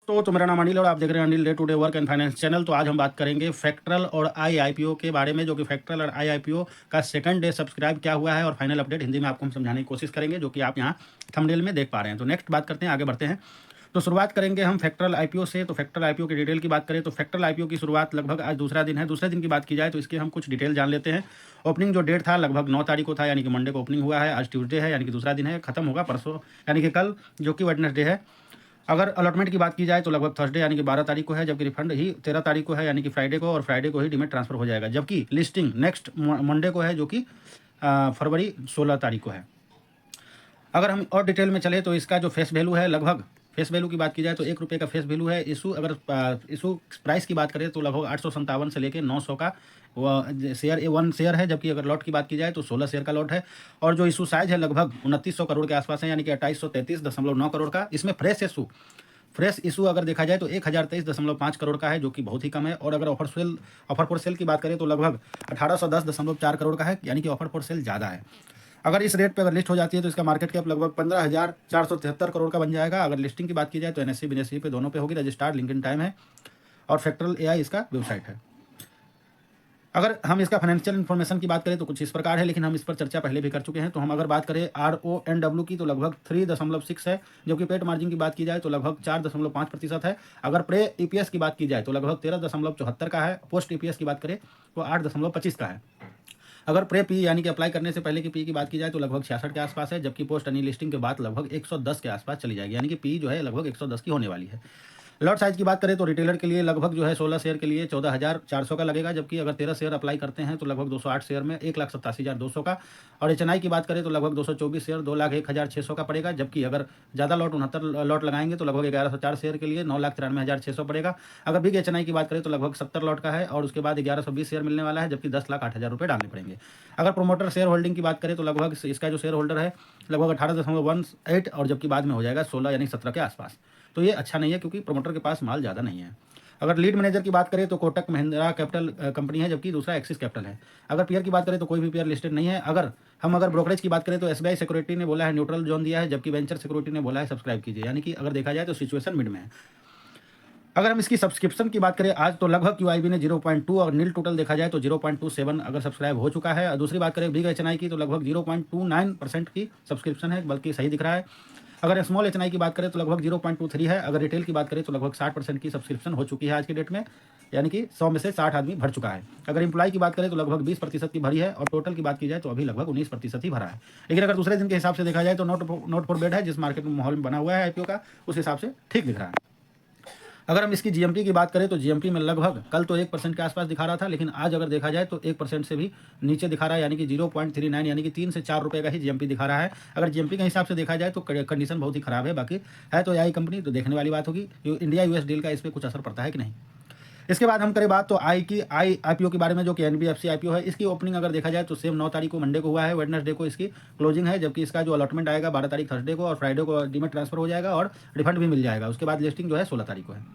तो मेरा नाम अनिल है और आप देख रहे हैं Anil day to day work and finance channel. तो आज हम बात करेंगे फैक्टरल और आईआईपीओ के बारे में, जो कि फैक्टरल और आईआईपीओ का सेकंड डे सब्सक्राइब क्या हुआ है और फाइनल अपडेट हिंदी में आपको हम समझाने की कोशिश करेंगे, जो कि आप यहाँ थंबनेल में देख पा रहे हैं। तो नेक्स्ट बात करते हैं, आगे बढ़ते हैं। तो शुरुआत करेंगे हम फैक्टरल आईपीओ से। तो फैक्टरल आईपीओ की डिटेल की बात करें तो फैक्टरल आईपीओ की शुरुआत लगभग आज दूसरा दिन है। दूसरे दिन की बात की जाए तो इसके हम कुछ डिटेल जान लेते हैं। ओपनिंग जो डेट था लगभग 9 तारीख को था, यानी कि मंडे को ओपनिंग हुआ है। आज ट्यूसडे है, यानी कि दूसरा दिन है, खत्म होगा परसों यानी कि कल, जो कि वेडनेसडे है। अगर अलॉटमेंट की बात की जाए तो लगभग थर्सडे यानी कि 12 तारीख को है, जबकि रिफंड ही 13 तारीख को है, यानी कि फ्राइडे को, और फ्राइडे को ही डीमेट ट्रांसफर हो जाएगा। जबकि लिस्टिंग नेक्स्ट मंडे को है, जो कि फरवरी 16 तारीख को है। अगर हम और डिटेल में चले तो इसका जो फेस वैल्यू है, लगभग फेस वैल्यू की बात की जाए तो ₹1 का फेस वैल्यू है। इशू अगर इशू प्राइस की बात करें तो लगभग 857 से लेकर 900 का शेयर, 1 शेयर है। जबकि अगर लॉट की बात की जाए तो 16 शेयर का लॉट है। और जो इशू साइज है लगभग 2900 करोड़ के आसपास है, यानी कि 2833.9 करोड़ का। इसमें फ्रेश इशू अगर देखा जाए तो 1023.5 करोड़ का है, जो कि बहुत ही कम है। और अगर ऑफर फॉर सेल की बात करें तो लगभग 1810.4 करोड़ का है, यानी कि ऑफर फॉर सेल ज़्यादा है। अगर इस रेट पे अगर लिस्ट हो जाती है तो इसका मार्केट कैप लगभग 15,473 करोड़ का बन जाएगा। अगर लिस्टिंग की बात की जाए तो एनएससी बीएसई पे दोनों पे होगी। रजिस्टर्ड लिंक्डइन टाइम है और फैक्टरल एआई इसका वेबसाइट है। अगर हम इसका फाइनेंशियल इन्फॉर्मेशन की बात करें तो कुछ इस प्रकार है, लेकिन हम इस पर चर्चा पहले भी कर चुके हैं। तो हम अगर बात करें RONW की तो लगभग 3.6 है। जबकि पेट मार्जिन की बात की जाए तो लगभग 4.5% है। अगर प्रे ईपीएस की बात की जाए तो लगभग 13.74 का है। पोस्ट ईपीएस की बात करें तो 8.25 का है। अगर प्रे पी यानी कि अप्लाई करने से पहले की पी की बात की जाए तो लगभग 66 के आसपास है। जबकि पोस्ट अनी लिस्टिंग के बाद लगभग 110 के आसपास चली जाएगी, यानी कि पी जो है लगभग 110 की होने वाली है। लॉट साइज की बात करें तो रिटेलर के लिए लगभग जो है 16 शेयर के लिए 14,400 का लगेगा। जबकि अगर 13 शेयर अप्लाई करते हैं तो लगभग 208 शेयर में 1,87,200 का। और एचएनआई की बात करें तो लगभग 224 शेयर 2,01,600 का पड़ेगा। जबकि अगर ज़्यादा लॉट 69 लॉट लगाएंगे तो लगभग 1104 शेयर के लिए 9,93,600 पड़ेगा। अगर बिग एचएनआई की बात करें तो लगभग 70 लॉट का है और उसके बाद 1120 शेयर मिलने वाला है, जबकि 10,08,000 रुपये डालने पड़ेंगे। अगर प्रोमोटर शेयर होल्डिंग की बात करें तो लगभग इसका जो शेयर होल्डर है लगभग 18.18, और जबकि बाद में हो जाएगा 16 यानी 17 के आसपास। तो ये अच्छा नहीं है, क्योंकि प्रमोटर के पास माल ज़्यादा नहीं है। अगर लीड मैनेजर की बात करें तो कोटक महिंद्रा कैपिटल कंपनी है, जबकि दूसरा एक्सिस कैपिटल है। अगर पेयर की बात करें तो कोई भी पेयर लिस्टेड नहीं है। अगर ब्रोकरेज की बात करें तो एसबीआई सिक्योरिटी ने बोला है न्यूट्रल जोन दिया है, जबकि वेंचर सिक्योरिटी ने बोला है सब्सक्राइब कीजिए, यानी कि अगर देखा जाए तो सिचुएशन मिड में है। अगर हम इसकी सब्सक्रिप्शन की बात करें आज तो लगभग क्यूआईबी ने 0.2 और नील टोटल देखा जाए तो 0.27 अगर सब्सक्राइब हो चुका है। और दूसरी बात करें बिग एचएनआई की तो लगभग 0.29% की सब्सक्रिप्शन है, बल्कि सही दिख रहा है। अगर स्मॉल एचएनआई की बात करें तो लगभग 0.23 है। अगर रिटेल की बात करें तो लगभग 60% की सब्सक्रिप्शन हो चुकी है आज की डेट में, यानी कि 100 में से 60 आदमी भर चुका है। अगर एम्प्लॉय की बात करें तो लगभग 20% की भरी है, और टोटल की बात की जाए तो अभी लगभग 19% ही भरा है। लेकिन अगर दूसरे दिन के हिसाब से देखा जाए तो नोट फॉर बेड है, जिस मार्केट में माहौल बना हुआ है आईपीओ का, उस हिसाब से ठीक दिख रहा है। अगर हम इसकी जीएमपी की बात करें तो जीएमपी में लगभग कल तो 1% के आसपास दिखा रहा था, लेकिन आज अगर देखा जाए तो 1% से भी नीचे दिखा रहा है, यानी कि 0.39, यानी कि 3 से 4 रुपये का ही जीएमपी दिखा रहा है। अगर जीएमपी के हिसाब से देखा जाए तो कंडीशन बहुत ही खराब है। बाकी है तो एआई कंपनी, तो देखने वाली बात होगी इंडिया यूएस डील का इस पर कुछ असर पड़ता है कि नहीं। इसके बाद हम करें बात तो आईपीओ के बारे में, जो कि एनबीएफसी आईपीओ है। इसकी ओपनिंग अगर देखा जाए तो सेम 9 तारीख को मंडे को हुआ है, वेडनेसडे को इसकी क्लोजिंग है। जबकि इसका जो अलॉटमेंट आएगा 12 तारीख थर्सडे को, और फ्राइडे को डीमेट ट्रांसफर हो जाएगा और रिफंड भी मिल जाएगा। उसके बाद लिस्टिंग जो है 16 तारीख को है।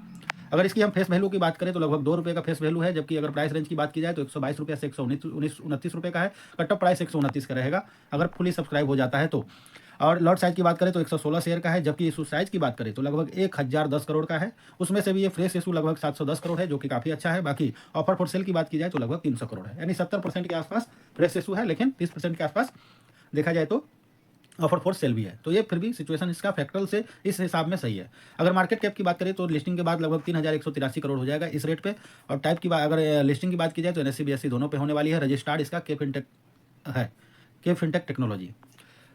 अगर इसकी हम फेस वैल्यू की बात करें तो लगभग ₹2 का फेस वैल्यू है। जबकि अगर प्राइस रेंज की बात की जाए तो ₹122 से 129 रुपये का है। कट ऑफ प्राइस 129 का रहेगा अगर फुली सब्सक्राइब हो जाता है तो। और लॉट साइज की बात करें तो 116 शेयर का है। जबकि इशू साइज की बात करें तो लगभग 1010 करोड़ का है। उसमें से भी ये फ्रेश इशू लगभग 710 करोड़ है, जो कि काफ़ी अच्छा है। बाकी ऑफर फॉर सेल की बात की जाए तो लगभग 300 करोड़ है, यानी 70% के आसपास फ्रेश इशू है, लेकिन 30% के आसपास देखा जाए तो ऑफर फॉर सेल भी है। तो ये फिर भी सिचुएशन इसका फैक्टरल से इस हिसाब में सही है। अगर मार्केट कैप की बात करें तो लिस्टिंग के बाद लगभग 3,183 करोड़ हो जाएगा इस रेट पे। और टाइप की बात अगर लिस्टिंग की बात की जाए तो एनएससी बीएसई दोनों पे होने वाली है। रजिस्टर्ड इसका के फिनटेक है, के फिनटेक टेक्नोलॉजी।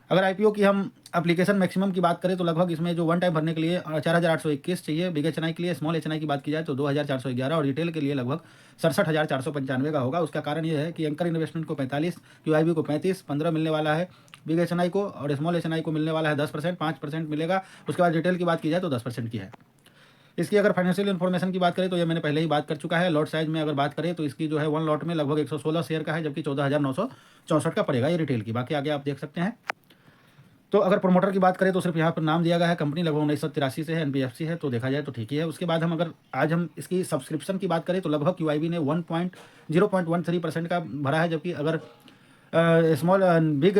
अगर आईपीओ की हम एप्लीकेशन मैक्सिमम की बात करें तो लगभग इसमें जो वन टाइम भरने के लिए 4,821 चाहिए। बिग एचएनआई के लिए, स्मॉल एचएनआई की बात की जाए तो 2,411, और रिटेल के लिए लगभग 67,495 का होगा। उसका कारण यह है कि एंकर इन्वेस्टमेंट को 45, क्यूआईबी को 35, 15 मिलने वाला है बिग एचएनआई को, और स्मॉल एचएनआई को मिलने वाला है 10%, 5% मिलेगा। उसके बाद रिटेल की बात की जाए तो 10% की है। इसकी अगर फाइनेंशियल इन्फॉर्मेशन की बात करें तो ये मैंने पहले ही बात कर चुका है। लॉट साइज में अगर बात करें तो इसकी जो है वन लॉट में लगभग 116 शेयर का है, जबकि 14,964 का पड़ेगा ये रिटेल की। बाकी आगे आप देख सकते हैं। तो अगर प्रमोटर की बात करें तो सिर्फ यहाँ पर नाम दिया गया है, कंपनी लगभग 1983 से है, एनबीएफसी है, तो देखा जाए तो ठीक ही है। उसके बाद आज हम इसकी सब्सक्रिप्शन की बात करें तो लगभग क्यूआईबी ने 0.13% का भरा है। जबकि अगर स्मॉल बिग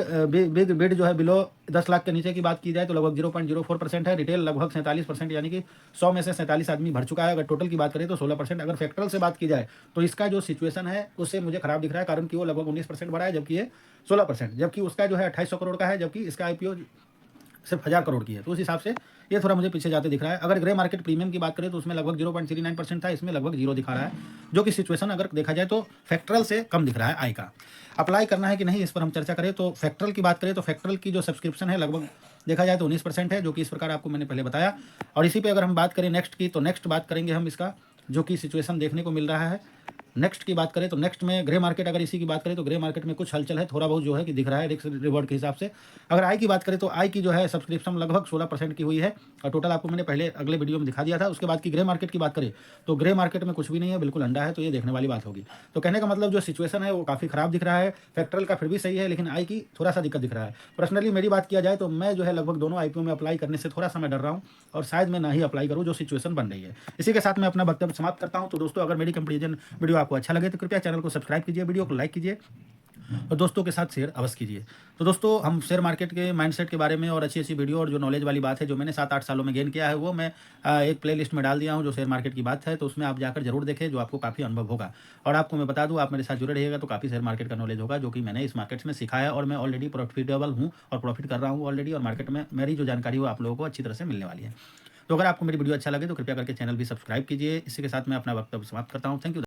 बिड जो है बिलो 10 लाख के नीचे की बात की जाए तो लगभग 0.04% है। रिटेल लगभग 47%, यानी कि 100 में से 47 आदमी भर चुका है। अगर टोटल की बात करें तो 16%। अगर फैक्टरल से बात की जाए तो इसका जो सिचुएशन है उससे मुझे खराब दिख रहा है, कारण कि वो लगभग 19% बढ़ा है, जबकि ये 16%, जबकि उसका जो है 2800 करोड़ का है, जबकि इसका आईपीओ सिर्फ 1000 करोड़ की है। तो उस हिसाब से ये थोड़ा मुझे पीछे जाते दिख रहा है। अगर ग्रे मार्केट प्रीमियम की बात करें तो उसमें लगभग 0.39% था, इसमें लगभग 0 दिखा रहा है, जो कि सिचुएशन अगर देखा जाए तो फैक्टरल से कम दिख रहा है। आई का अप्लाई करना है कि नहीं, इस पर हम चर्चा करें तो फैक्टरल की बात करें तो फैक्टरल की जो सब्सक्रिप्शन है लगभग देखा जाए तो 19% है, जो कि इस प्रकार आपको मैंने पहले बताया। और इसी पे अगर हम बात करें नेक्स्ट की, तो नेक्स्ट बात करेंगे हम इसका, जो कि सिचुएशन देखने को मिल रहा है। नेक्स्ट की बात करें तो नेक्स्ट में ग्रे मार्केट, अगर इसी की बात करें तो ग्रे मार्केट में कुछ हलचल है, थोड़ा बहुत जो है कि दिख रहा है रिस्क रिवॉर्ड के हिसाब से। अगर आई की बात करें तो आई की जो है सब्सक्रिप्शन लगभग 16% की हुई है, और टोटल आपको मैंने पहले अगले वीडियो में दिखा दिया था। उसके बाद की ग्रे मार्केट की बात करें तो ग्रे मार्केट में कुछ भी नहीं है, बिल्कुल अंडा है, तो ये देखने वाली बात होगी। तो कहने का मतलब जो सिचुएशन है वो काफ़ी खराब दिख रहा है। फैक्टरल का फिर भी सही है, लेकिन आई की थोड़ा सा दिक्कत दिख रहा है। पर्सनली मेरी बात किया जाए तो मैं जो है लगभग दोनों आईपीओ में अप्लाई करने से थोड़ा सा मैं डर रहा हूँ, और शायद मैं ना ही अप्लाई करूँ, जो सिचुएशन बन रही है। इसी के साथ मैं अपना वक्तव्य समाप्त करता हूँ। तो दोस्तों, अगर मेरी कंपेरिजन वीडियो आपको अच्छा लगे तो कृपया चैनल को सब्सक्राइब कीजिए, वीडियो को लाइक कीजिए और दोस्तों के साथ शेयर अवश्य कीजिए। तो दोस्तों, हम शेयर मार्केट के माइंडसेट के बारे में और अच्छी अच्छी वीडियो और जो नॉलेज वाली बात है जो मैंने 7-8 सालों में गेन किया है, वो मैं एक प्लेलिस्ट में डाल दिया हूँ, जो शेयर मार्केट की बात है। तो उसमें आप जाकर जरूर देखें, जो आपको काफ़ी अनुभव होगा। और आपको मैं बता दूँ, आप मेरे साथ जुड़े रहिएगा तो काफ़ी शेयर मार्केट का नॉलेज होगा, जो कि मैंने इस मार्केट में सीखा है, और मैं ऑलरेडी प्रॉफिटेबल हूँ और प्रॉफिट कर रहा हूँ ऑलरेडी, और मार्केट में मेरी जो जानकारी हो आप लोगों को अच्छी तरह से मिलने वाली है। तो अगर आपको मेरी वीडियो अच्छा लगे तो कृपया करके चैनल भी सब्सक्राइब कीजिए। इसी के साथ मैं अपना वक्तव्य समाप्त करता हूँ। Thank you.